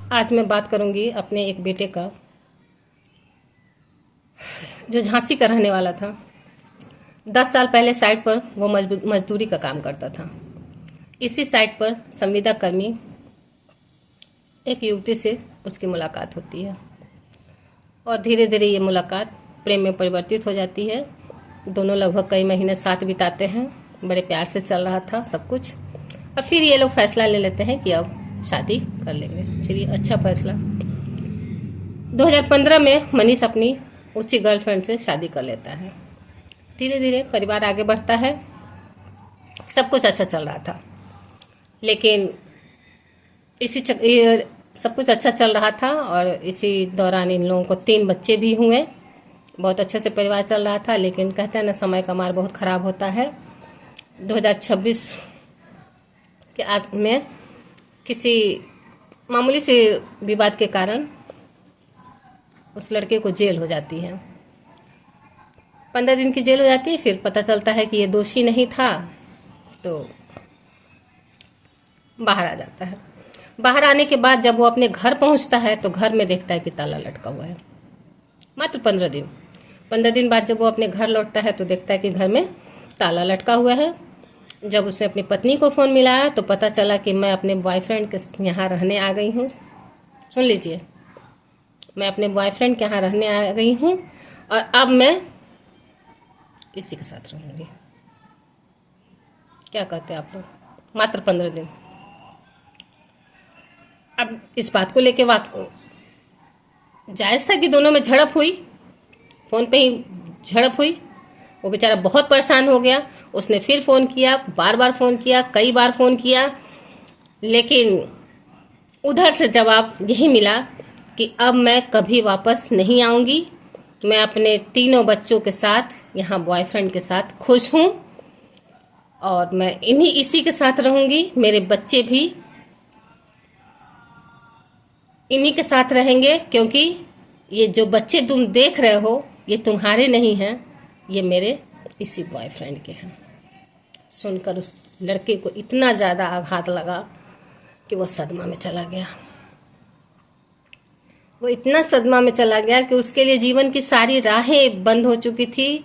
आज मैं बात करूंगी अपने एक बेटे का, जो झांसी का रहने वाला था। 10 साल पहले साइट पर वो मजदूरी का काम करता था। इसी साइट पर संविदा कर्मी एक युवती से उसकी मुलाकात होती है और धीरे धीरे ये मुलाकात प्रेम में परिवर्तित हो जाती है। दोनों लगभग कई महीने साथ बिताते हैं। बड़े प्यार से चल रहा था सब कुछ, और फिर ये लोग फैसला ले लेते हैं कि अब शादी कर लेंगे। चलिए, अच्छा फैसला। 2015 में मनीष अपनी उसी गर्लफ्रेंड से शादी कर लेता है। धीरे धीरे परिवार आगे बढ़ता है। सब कुछ अच्छा चल रहा था, लेकिन ये सब कुछ अच्छा चल रहा था और इसी दौरान इन लोगों को 3 बच्चे भी हुए। बहुत अच्छे से परिवार चल रहा था, लेकिन कहते हैं ना, समय का मार बहुत ख़राब होता है। 2026 के में किसी मामूली से विवाद के कारण उस लड़के को जेल हो जाती है। 15 दिन की जेल हो जाती है। फिर पता चलता है कि ये दोषी नहीं था, तो बाहर आ जाता है। बाहर आने के बाद जब वो अपने घर पहुंचता है तो घर में देखता है कि ताला लटका हुआ है। मात्र 15 दिन बाद जब वो अपने घर लौटता है तो देखता है कि घर में ताला लटका हुआ है। जब उसने अपनी पत्नी को फ़ोन मिलाया तो पता चला कि मैं अपने बॉयफ्रेंड के यहाँ रहने आ गई हूँ। सुन लीजिए, मैं अपने बॉयफ्रेंड के यहाँ रहने आ गई हूँ और अब मैं इसी के साथ रहूँगी। क्या कहते हैं आप लोग? मात्र 15 दिन। अब इस बात को लेके जायज़ था कि दोनों में झड़प हुई, फ़ोन पे ही झड़प हुई। वो बेचारा बहुत परेशान हो गया। उसने फिर फ़ोन किया, बार बार फ़ोन किया, कई बार फ़ोन किया, लेकिन उधर से जवाब यही मिला कि अब मैं कभी वापस नहीं आऊँगी। मैं अपने 3 बच्चों के साथ यहाँ बॉयफ्रेंड के साथ खुश हूँ और मैं इसी के साथ रहूँगी। मेरे बच्चे भी इन्हीं के साथ रहेंगे, क्योंकि ये जो बच्चे तुम देख रहे हो ये तुम्हारे नहीं हैं, ये मेरे इसी बॉयफ्रेंड के हैं। सुनकर उस लड़के को इतना ज़्यादा आघात लगा कि वो सदमा में चला गया। वो इतना सदमा में चला गया कि उसके लिए जीवन की सारी राहें बंद हो चुकी थी।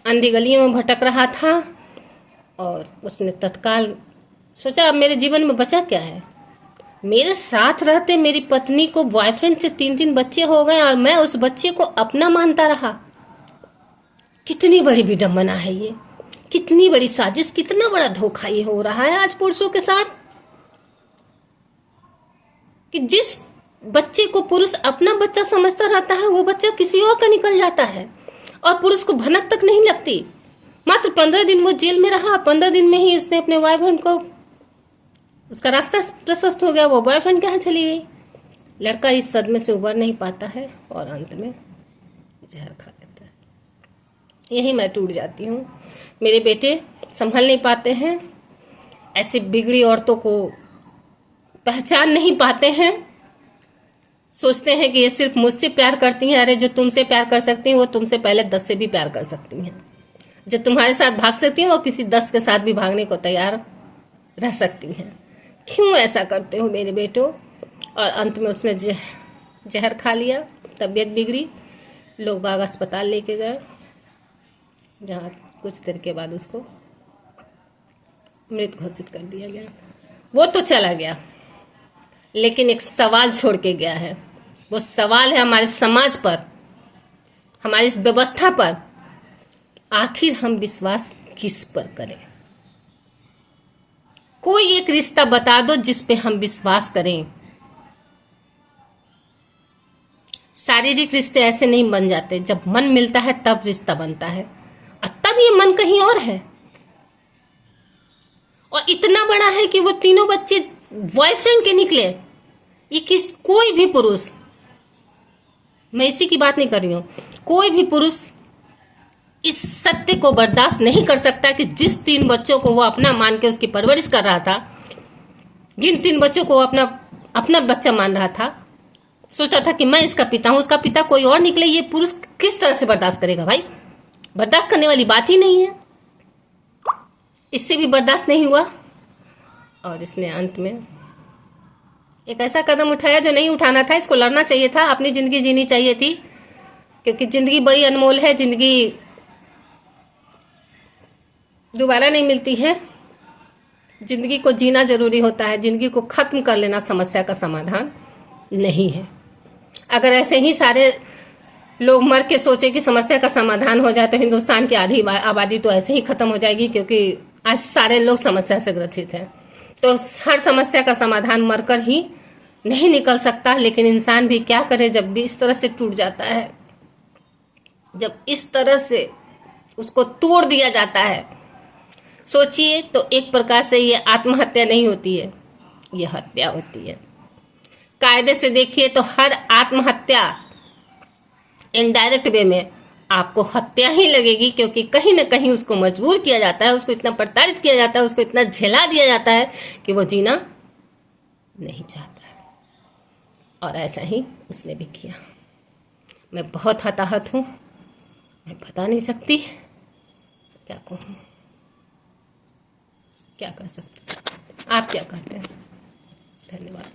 अंधी गलियों में भटक रहा था और उसने तत्काल सोचा, अब मेरे जीवन में बचा क्या है? मेरे साथ रहते मेरी पत्नी को बॉयफ्रेंड से 3 बच्चे हो गए और मैं उस बच्चे को अपना मानता रहा। कितनी बड़ी विडंबना है ये, कितनी बड़ी साजिश, कितना बड़ा धोखा ये हो रहा है आज पुरुषों के साथ, कि जिस बच्चे को पुरुष अपना बच्चा समझता रहता है वो बच्चा किसी और का निकल जाता है और पुरुष को भनक तक नहीं लगती। मात्र 15 दिन वो जेल में रहा। 15 दिन में ही उसने अपने बॉयफ्रेंड को, उसका रास्ता प्रशस्त हो गया, वो बॉयफ्रेंड के यहाँ चली गई। लड़का इस सदमे से उबर नहीं पाता है और अंत में जहर खा लेता है। यही मैं टूट जाती हूँ। मेरे बेटे संभल नहीं पाते हैं, ऐसी बिगड़ी औरतों को पहचान नहीं पाते हैं। सोचते हैं कि ये सिर्फ मुझसे प्यार करती हैं। अरे, जो तुमसे प्यार कर सकती हैं वो तुमसे पहले 10 से भी प्यार कर सकती हैं। जो तुम्हारे साथ भाग सकती हैं वो किसी 10 के साथ भी भागने को तैयार रह सकती हैं। क्यों ऐसा करते हो मेरे बेटो? और अंत में उसने जहर खा लिया, तबीयत बिगड़ी, लोग बाग अस्पताल लेके गए, जहाँ कुछ देर के बाद उसको मृत घोषित कर दिया गया। वो तो चला गया, लेकिन एक सवाल छोड़ के गया है। वो सवाल है हमारे समाज पर, हमारी इस व्यवस्था पर। आखिर हम विश्वास किस पर करें? कोई एक रिश्ता बता दो जिस पे हम विश्वास करें। शारीरिक रिश्ते ऐसे नहीं बन जाते, जब मन मिलता है तब रिश्ता बनता है, और तब ये मन कहीं और है। और इतना बड़ा है कि वो 3 बच्चे बॉयफ्रेंड के निकले। ये कोई भी पुरुष, मैं इसी की बात नहीं कर रही हूं, कोई भी पुरुष इस सत्य को बर्दाश्त नहीं कर सकता कि जिस 3 बच्चों को वो अपना मान के उसकी परवरिश कर रहा था, जिन 3 बच्चों को वो अपना बच्चा मान रहा था, सोचता था कि मैं इसका पिता हूं, उसका पिता कोई और निकले, ये पुरुष किस तरह से बर्दाश्त करेगा भाई? बर्दाश्त करने वाली बात ही नहीं है। इससे भी बर्दाश्त नहीं हुआ और इसने अंत में एक ऐसा कदम उठाया जो नहीं उठाना था। इसको लड़ना चाहिए था, अपनी जिंदगी जीनी चाहिए थी, क्योंकि जिंदगी बड़ी अनमोल है। जिंदगी दोबारा नहीं मिलती है। जिंदगी को जीना जरूरी होता है। जिंदगी को खत्म कर लेना समस्या का समाधान नहीं है। अगर ऐसे ही सारे लोग मर के सोचे कि समस्या का समाधान हो जाए तो हिंदुस्तान की आधी आबादी तो ऐसे ही खत्म हो जाएगी, क्योंकि आज सारे लोग समस्या से ग्रसित हैं। तो हर समस्या का समाधान मरकर ही नहीं निकल सकता। लेकिन इंसान भी क्या करे जब भी इस तरह से टूट जाता है, जब इस तरह से उसको तोड़ दिया जाता है। सोचिए तो एक प्रकार से ये आत्महत्या नहीं होती है, ये हत्या होती है। कायदे से देखिए तो हर आत्महत्या इनडायरेक्ट वे में आपको हत्या ही लगेगी, क्योंकि कहीं ना कहीं उसको मजबूर किया जाता है, उसको इतना प्रताड़ित किया जाता है, उसको इतना झेला दिया जाता है कि वो जीना नहीं चाहता है। और ऐसा ही उसने भी किया। मैं बहुत हताहत हूँ, मैं बता नहीं सकती क्या कहूँ, क्या कर सकते। आप क्या कहते हैं? धन्यवाद।